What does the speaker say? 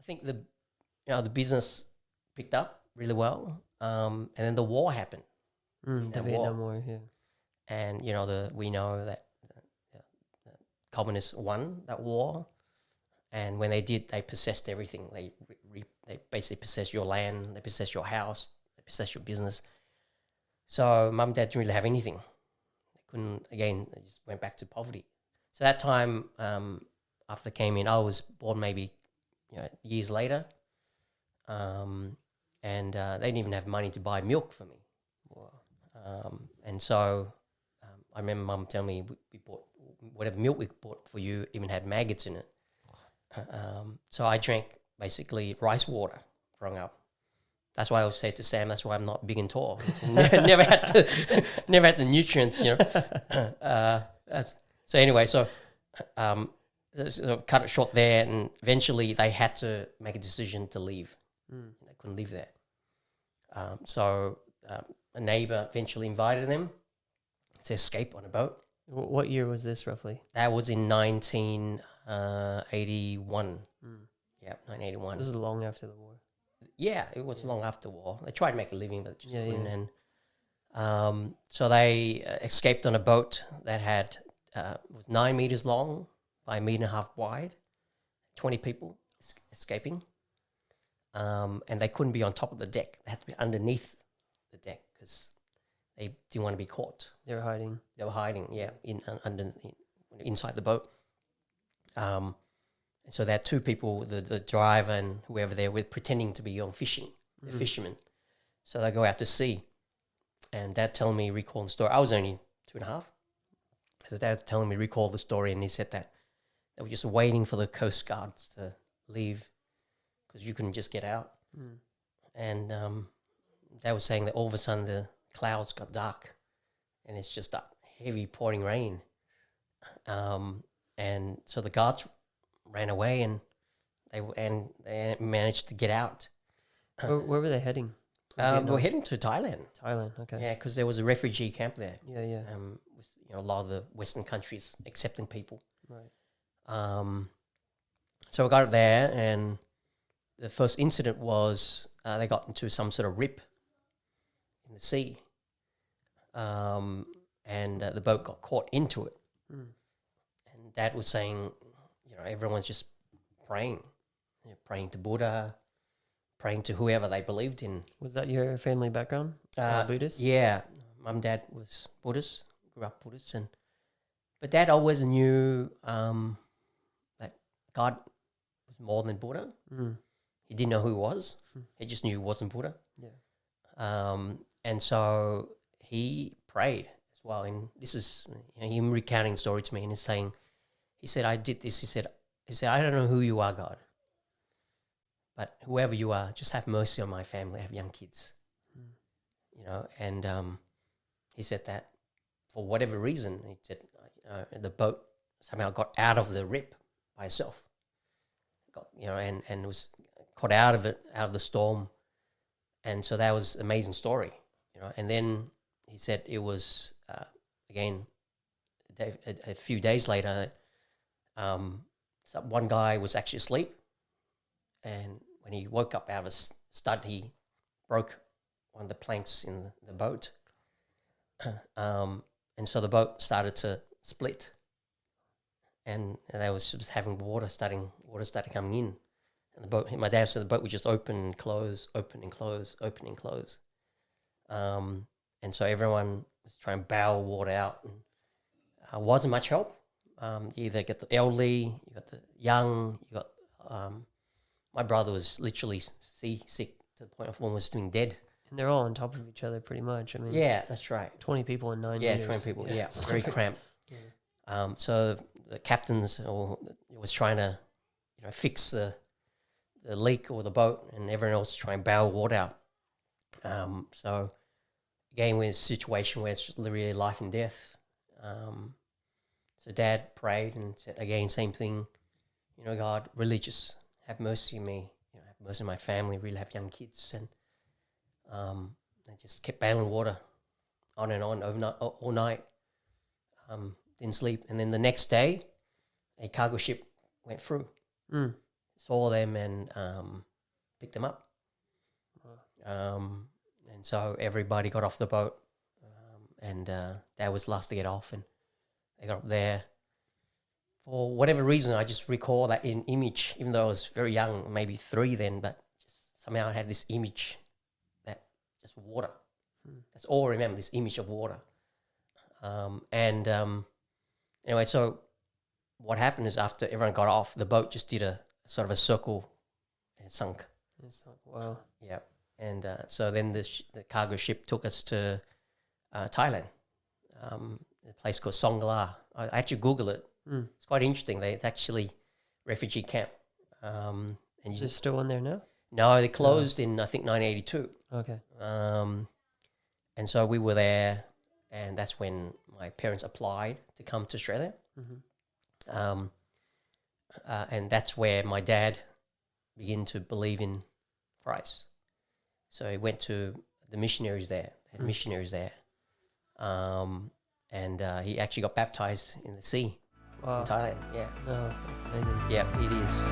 think the business picked up really well, and then the war happened. The Vietnam War, yeah. And we know that the communists won that war, and when they did, they possessed everything. They basically possessed your land, they possessed your house, they possessed your business. So mum and dad didn't really have anything. They couldn't. Again, they just went back to poverty. So that time, after they came in, I was born maybe years later, and they didn't even have money to buy milk for me. Wow. And so I remember mum telling me we bought whatever milk we bought for you even had maggots in it. So I drank basically rice water growing up. That's why I always say to Sam, that's why I'm not big and tall. never had the nutrients, So anyway, so cut it short there, and eventually they had to make a decision to leave. They couldn't live there. So a neighbor eventually invited them to escape on a boat. What year was this roughly? That was in 1981. Yeah, 1981. This is long after the war. Yeah, it was long after the war. They tried to make a living, but just couldn't. Yeah. And so they escaped on a boat that had was 9 meters long by 1.5 meters wide. 20 people escaping, and they couldn't be on top of the deck. They had to be underneath the deck because they didn't want to be caught. They were hiding. They were hiding, inside the boat. And so they had two people, the driver and whoever they're with, pretending to be on fishing. They're fishermen. So they go out to sea. And Dad telling me, recall the story. I was only 2.5. So Dad telling me, recall the story, and he said that they were just waiting for the Coast Guards to leave because you couldn't just get out. And they were saying that all of a sudden the clouds got dark and it's just a heavy pouring rain. And so the guards ran away, and they managed to get out. Where were they heading? We're heading to Thailand. Thailand, okay. Yeah, because there was a refugee camp there. Yeah. With a lot of the Western countries accepting people. Right. So we got it there, and the first incident was they got into some sort of rip in the sea, and the boat got caught into it. And Dad was saying, everyone's just praying, praying to Buddha, praying to whoever they believed in. Was that your family background? Buddhist? Yeah, Mum, Dad was Buddhist, grew up Buddhist, but Dad always knew that God was more than Buddha. He didn't know who he was. He just knew he wasn't Buddha. Yeah. And so he prayed as well. And this is him recounting the story to me, and he's saying, he said, I did this. He said, I don't know who you are, God, but whoever you are, just have mercy on my family. I have young kids, and he said that for whatever reason, he said the boat somehow got out of the rip by itself, and was caught out of the storm. And so that was an amazing story, and then he said it was, again, a few days later, one guy was actually asleep, and when he woke up out of his stud, he broke one of the planks in the boat. And so the boat started to split, and they was just having water started coming in. And the boat, my dad said the boat would just open and close, open and close, open and close. And so everyone was trying to barrel water out, and wasn't much help. You either get the elderly, you got the young, you got my brother was literally seasick to the point of almost being dead. And they're all on top of each other pretty much. I mean, yeah, that's right. 20 people in 9 Yeah, meters. 20 people. Yeah, very cramped. Yeah. So the captains was trying to fix the leak or the boat, and everyone else trying to barrel water out. So again, we're in a situation where it's just literally life and death. So Dad prayed and said again, same thing. God, really just have mercy on me. Have mercy on my family. Really have young kids, and they just kept bailing water on and on overnight, all night. Didn't sleep, and then the next day, a cargo ship went through. saw them and picked them up. And so everybody got off the boat, and Dad was last to get off, and they got up there. For whatever reason, I just recall that image, even though I was very young, maybe 3 then, but just somehow I have this image that just water. That's all I remember, this image of water. Anyway, so what happened is after everyone got off, the boat just did a sort of a circle and it sunk. It's like, wow. Yeah. And so then the cargo ship took us to Thailand, a place called Songkla. I actually Googled it. It's quite interesting. It's actually refugee camp. And Is it still on there now? No, they closed in, I think, 1982. Okay. And so we were there, and that's when my parents applied to come to Australia. And that's where my dad began to believe in Christ. So he went to the missionaries there, had missionaries there. And he actually got baptized in the sea in Thailand. Yeah. Oh, that's amazing. Yeah, it is.